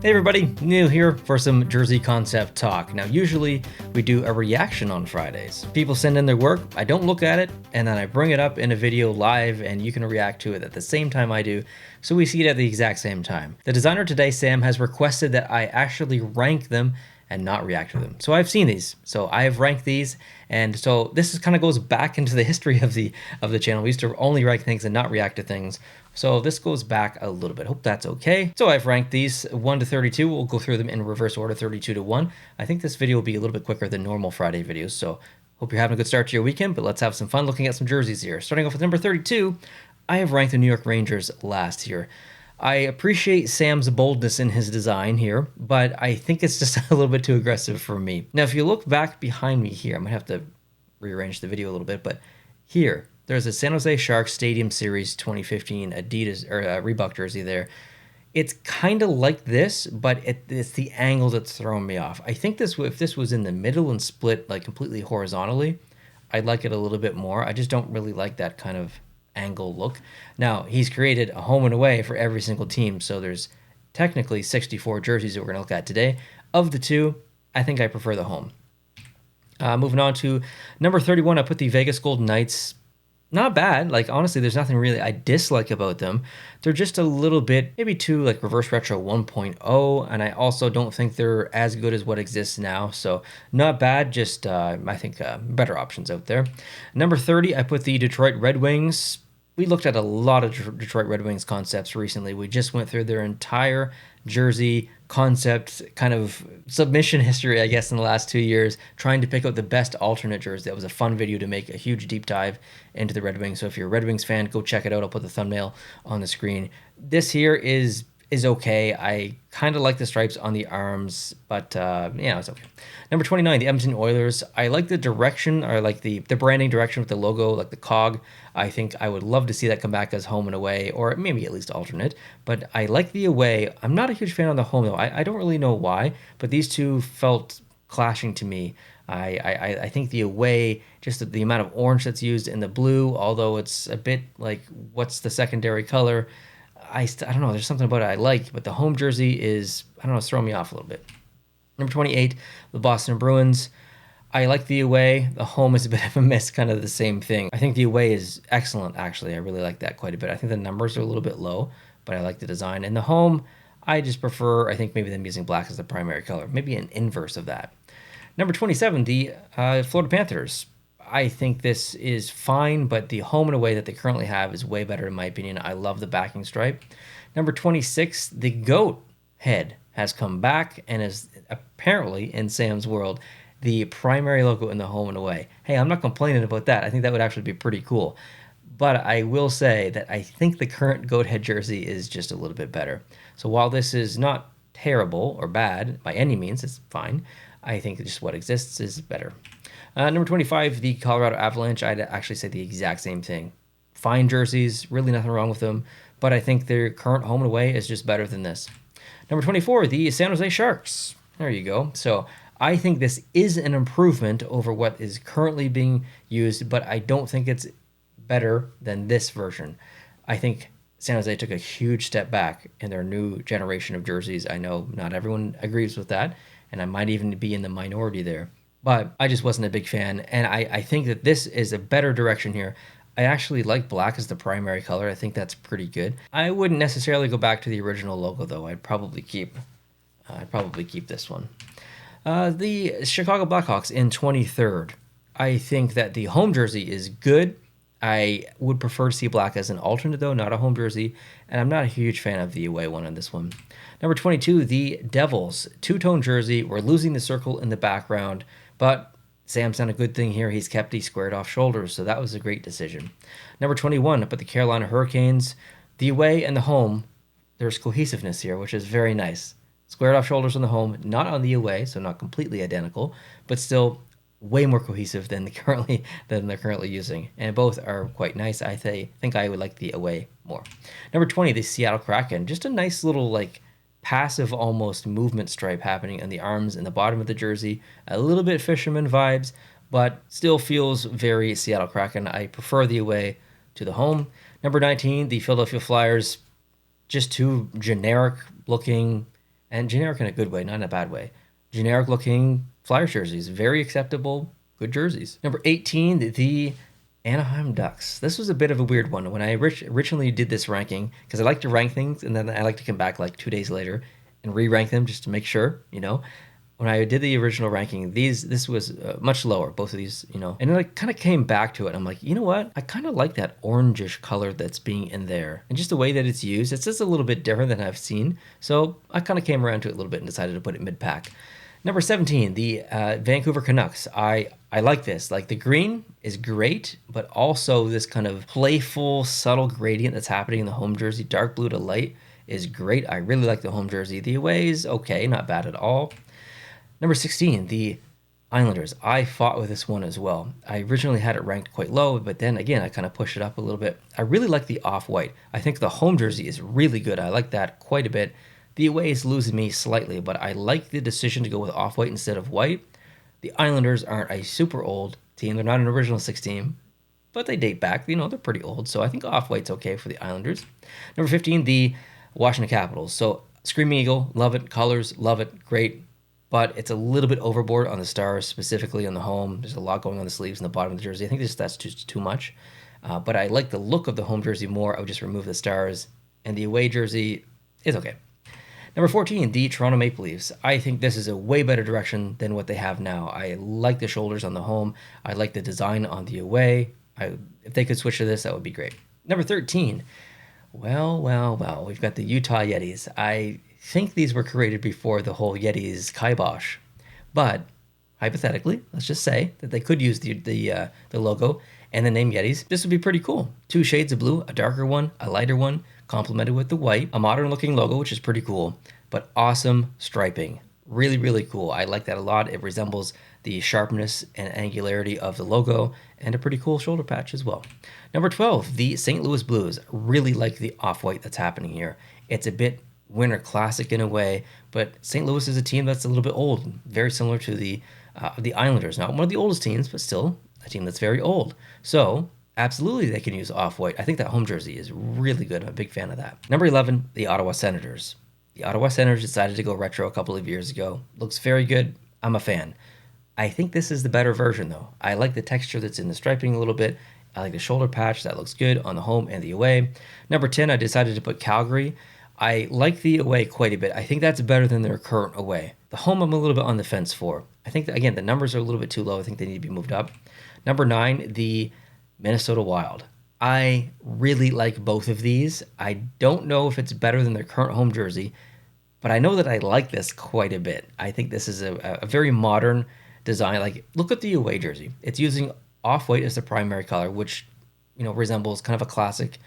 Hey everybody, Neil here for some jersey concept talk. Now usually we do a reaction on Fridays. People send in their work, I don't look at it, and then I bring it up in a video live and you can react to it at the same time I do, so we see it at the exact same time. The designer today, Sam, has requested that I actually rank them and not react to them. So I've seen these, so I've ranked these, and so this kind of goes back into the history of the channel. We used to only rank things and not react to things. So this goes back a little bit. Hope that's okay. So I've ranked these 1 to 32. We'll go through them in reverse order, 32 to 1. I think this video will be a little bit quicker than normal Friday videos, so hope you're having a good start to your weekend, but let's have some fun looking at some jerseys here. Starting off with number 32, I have ranked the New York Rangers last here. I appreciate Sam's boldness in his design here, but I think it's just a little bit too aggressive for me. Now, if you look back behind me here, I'm gonna have to rearrange the video a little bit, but here, there's a San Jose Sharks Stadium Series 2015 Adidas or Reebok jersey there. It's kind of like this, but it's the angle that's throwing me off. I think if this was in the middle and split like completely horizontally, I'd like it a little bit more. I just don't really like that kind of angle look. Now, he's created a home and away for every single team, so there's technically 64 jerseys that we're going to look at today. Of the two, I think I prefer the home. Moving on to number 31, I put the Vegas Golden Knights. Not bad. Like, honestly, there's nothing really I dislike about them. They're just a little bit, maybe too, like, reverse retro 1.0, and I also don't think they're as good as what exists now, so not bad, just, I think, better options out there. Number 30, I put the Detroit Red Wings. We looked at a lot of Detroit Red Wings concepts recently. We just went through their entire jersey concept kind of submission history, I guess, in the last 2 years, trying to pick out the best alternate jersey. That was a fun video to make a huge deep dive into the Red Wings. So if you're a Red Wings fan, go check it out. I'll put the thumbnail on the screen. This here is okay. I kind of like the stripes on the arms, but yeah, it's okay. Number 29, the Edmonton Oilers. I like the direction, or like the branding direction with the logo, like the cog. I think I would love to see that come back as home and away, or maybe at least alternate. But I like the away. I'm not a huge fan on the home, though. I don't really know why, but these two felt clashing to me. I think the away, just the amount of orange that's used in the blue, although it's a bit like, what's the secondary color? I don't know, there's something about it I like, but the home jersey is, I don't know, it's throwing me off a little bit. Number 28, the Boston Bruins. I like the away. The home is a bit of a miss, kind of the same thing. I think the away is excellent, actually. I really like that quite a bit. I think the numbers are a little bit low, but I like the design. And the home, I just prefer, I think maybe them using black as the primary color, maybe an inverse of that. Number 27, the Florida Panthers. I think this is fine, but the home and away that they currently have is way better in my opinion. I love the backing stripe. Number 26, the GOAT head has come back and is apparently, in Sam's world, the primary logo in the home and away. Hey, I'm not complaining about that. I think that would actually be pretty cool. But I will say that I think the current GOAT head jersey is just a little bit better. So while this is not terrible or bad by any means, it's fine, I think just what exists is better. Number 25, the Colorado Avalanche. I'd actually say the exact same thing. Fine jerseys, really nothing wrong with them, but I think their current home and away is just better than this. Number 24, the San Jose Sharks. There you go. So I think this is an improvement over what is currently being used, but I don't think it's better than this version. I think San Jose took a huge step back in their new generation of jerseys. I know not everyone agrees with that, and I might even be in the minority there. But I just wasn't a big fan, and I think that this is a better direction here. I actually like black as the primary color. I think that's pretty good. I wouldn't necessarily go back to the original logo, though. I'd probably keep this one. The Chicago Blackhawks in 23rd. I think that the home jersey is good. I would prefer to see black as an alternate, though, not a home jersey, and I'm not a huge fan of the away one on this one. Number 22, the Devils. Two-tone jersey. We're losing the circle in the background, but Sam's done a good thing here. He's kept these squared off shoulders, so that was a great decision. Number 21, up at the Carolina Hurricanes. The away and the home, there's cohesiveness here, which is very nice. Squared off shoulders on the home, not on the away, so not completely identical, but still way more cohesive than they're currently using, and both are quite nice. I think I would like the away more. Number 20, the Seattle Kraken. Just a nice little like passive almost movement stripe happening on the arms and the bottom of the jersey. A little bit fisherman vibes, but still feels very Seattle Kraken. I prefer the away to the home. Number 19, the Philadelphia Flyers. Just too generic looking. And generic in a good way, not in a bad way. Generic looking Flyers jerseys, very acceptable, good jerseys. Number 18, the Anaheim Ducks. This was a bit of a weird one. When I originally did this ranking, because I like to rank things and then I like to come back like 2 days later and re-rank them just to make sure, when I did the original ranking, this was much lower, both of these, and then I kind of came back to it. I'm like, you know what? I kind of like that orangish color that's being in there, and just the way that it's used. It's just a little bit different than I've seen, so I kind of came around to it a little bit and decided to put it mid-pack. Number 17, the Vancouver Canucks. I like this. Like, the green is great, but also this kind of playful, subtle gradient that's happening in the home jersey, dark blue to light, is great. I really like the home jersey. The away is okay, not bad at all. Number 16, the Islanders. I fought with this one as well. I originally had it ranked quite low, but then again, I kind of pushed it up a little bit. I really like the off-white. I think the home jersey is really good. I like that quite a bit. The away is losing me slightly, but I like the decision to go with off-white instead of white. The Islanders aren't a super old team. They're not an original six team, but they date back. They're pretty old, so I think off-white's okay for the Islanders. Number 15, the Washington Capitals. So Screaming Eagle, love it. Colors, love it. Great. But it's a little bit overboard on the stars, specifically on the home. There's a lot going on the sleeves and the bottom of the jersey. I think that's just too much. But I like the look of the home jersey more. I would just remove the stars. And the away jersey is okay. Number 14, the Toronto Maple Leafs. I think this is a way better direction than what they have now. I like the shoulders on the home. I like the design on the away. If they could switch to this, that would be great. Number 13, well, we've got the Utah Yetis. I think these were created before the whole Yetis kibosh, but hypothetically, let's just say that they could use the logo and the name Yetis. This would be pretty cool. 2 shades of blue, a darker one, a lighter one, complemented with the white, a modern looking logo, which is pretty cool, but awesome striping. Really, really cool. I like that a lot. It resembles the sharpness and angularity of the logo, and a pretty cool shoulder patch as well. Number 12, the St. Louis Blues. Really like the off-white that's happening here. It's a bit winter classic in a way, but St. Louis is a team that's a little bit old, very similar to the Islanders. Not one of the oldest teams, but still a team that's very old. So absolutely they can use off-white. I think that home jersey is really good. I'm a big fan of that. Number 11, the Ottawa Senators. The Ottawa Senators decided to go retro a couple of years ago. Looks very good. I'm a fan. I think this is the better version, though. I like the texture that's in the striping a little bit. I like the shoulder patch. That looks good on the home and the away. Number 10, I decided to put Calgary. I like the away quite a bit. I think that's better than their current away. The home, I'm a little bit on the fence for. I think, that, again, the numbers are a little bit too low. I think they need to be moved up. Number 9, the Minnesota Wild. I really like both of these. I don't know if it's better than their current home jersey, but I know that I like this quite a bit. I think this is a very modern design. Like, look at the away jersey. It's using off-white as the primary color, which, resembles kind of a classic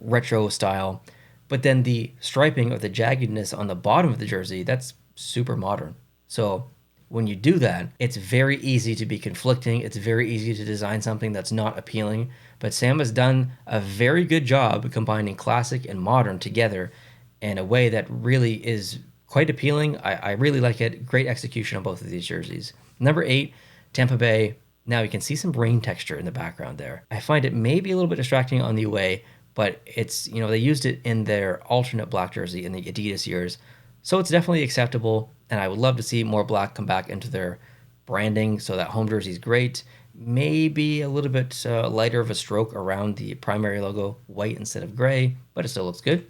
retro style. But then the striping or the jaggedness on the bottom of the jersey, that's super modern. So when you do that, it's very easy to be conflicting. It's very easy to design something that's not appealing. But Sam has done a very good job combining classic and modern together in a way that really is quite appealing. I really like it. Great execution on both of these jerseys. Number 8, Tampa Bay. Now you can see some rain texture in the background there. I find it maybe a little bit distracting on the away, but it's, they used it in their alternate black jersey in the Adidas years. So it's definitely acceptable, and I would love to see more black come back into their branding, so that home jersey is great. Maybe a little bit lighter of a stroke around the primary logo, white instead of gray, but it still looks good.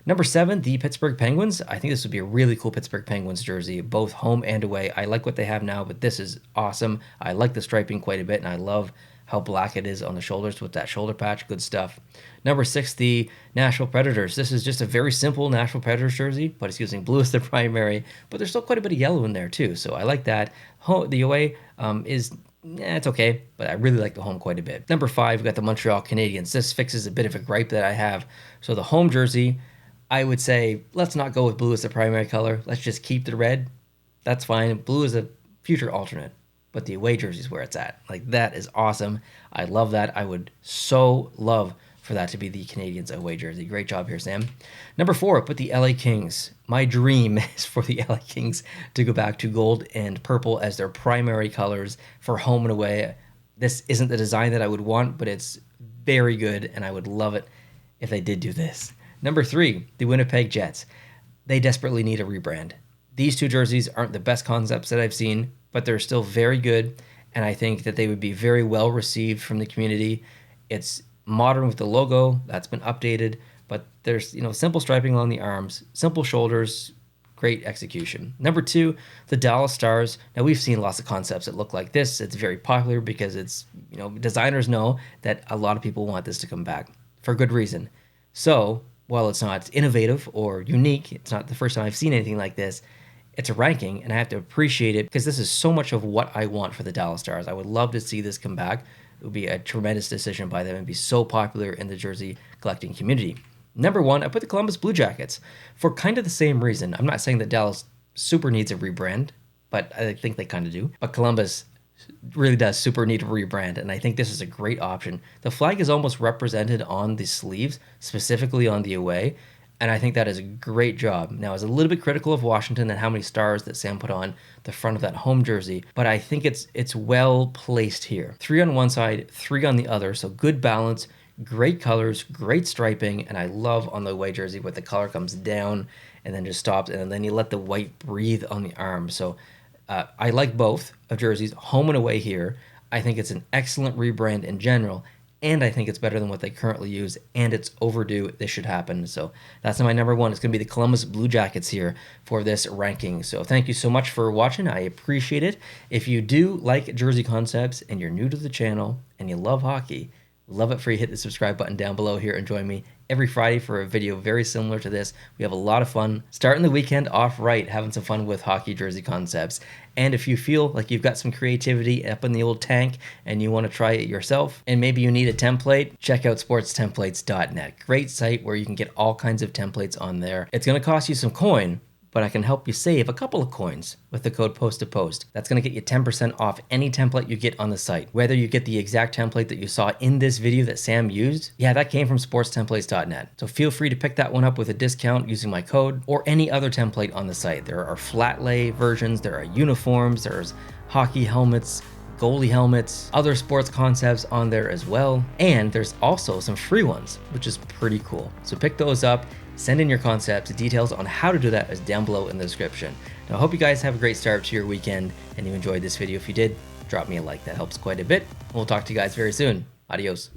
Number 7, the Pittsburgh Penguins. I think this would be a really cool Pittsburgh Penguins jersey, both home and away. I like what they have now, but this is awesome. I like the striping quite a bit, and I love how black it is on the shoulders with that shoulder patch. Good stuff. Number 6, the Nashville Predators. This is just a very simple Nashville Predators jersey, but it's using blue as the primary, but there's still quite a bit of yellow in there too, so I like that. The away it's okay, but I really like the home quite a bit. Number 5, we've got the Montreal Canadiens. This fixes a bit of a gripe that I have. So the home jersey, I would say, let's not go with blue as the primary color. Let's just keep the red. That's fine. Blue is a future alternate, but the away jersey is where it's at. Like, that is awesome. I love that. I would so love for that to be the Canadiens away jersey. Great job here, Sam. Number 4, put the LA Kings. My dream is for the LA Kings to go back to gold and purple as their primary colors for home and away. This isn't the design that I would want, but it's very good, and I would love it if they did do this. Number 3, the Winnipeg Jets. They desperately need a rebrand. These two jerseys aren't the best concepts that I've seen, but they're still very good, and I think that they would be very well received from the community. It's modern with the logo that's been updated, but there's, you know, simple striping along the arms, simple shoulders, great execution. Number 2, the Dallas Stars. Now, we've seen lots of concepts that look like this. It's very popular because it's, you know, designers know that a lot of people want this to come back for good reason. So while it's not innovative or unique, it's not the first time I've seen anything like this, it's a ranking, and I have to appreciate it because this is so much of what I want for the Dallas Stars. I would love to see this come back. It would be a tremendous decision by them and be so popular in the jersey collecting community. Number 1, I put the Columbus Blue Jackets for kind of the same reason. I'm not saying that Dallas super needs a rebrand, but I think they kind of do. But Columbus really does super need a rebrand, and I think this is a great option. The flag is almost represented on the sleeves, specifically on the away, and I think that is a great job. Now, I was a little bit critical of Washington and how many stars that Sam put on the front of that home jersey, but I think it's well placed here. 3 on one side, 3 on the other, so good balance, great colors, great striping, and I love on the away jersey where the color comes down and then just stops, and then you let the white breathe on the arm. So I like both of jerseys, home and away here. I think it's an excellent rebrand in general, and I think it's better than what they currently use, and it's overdue. This should happen. So that's my number 1. It's going to be the Columbus Blue Jackets here for this ranking. So thank you so much for watching. I appreciate it. If you do like jersey concepts and you're new to the channel and you love hockey, love it for you hit the subscribe button down below here and join me every Friday for a video very similar to this. We have a lot of fun starting the weekend off right, having some fun with hockey jersey concepts. And if you feel like you've got some creativity up in the old tank and you want to try it yourself, and maybe you need a template, check out sportstemplates.net. Great site where you can get all kinds of templates on there. It's going to cost you some coin, but I can help you save a couple of coins with the code post2post. That's going to get you 10% off any template you get on the site. Whether you get the exact template that you saw in this video that Sam used, yeah, that came from sportstemplates.net. So feel free to pick that one up with a discount using my code or any other template on the site. There are flat lay versions, there are uniforms, there's hockey helmets, goalie helmets, other sports concepts on there as well. And there's also some free ones, which is pretty cool. So pick those up. Send in your concepts. Details on how to do that is down below in the description. Now, I hope you guys have a great start to your weekend and you enjoyed this video. If you did, drop me a like. That helps quite a bit. We'll talk to you guys very soon. Adios.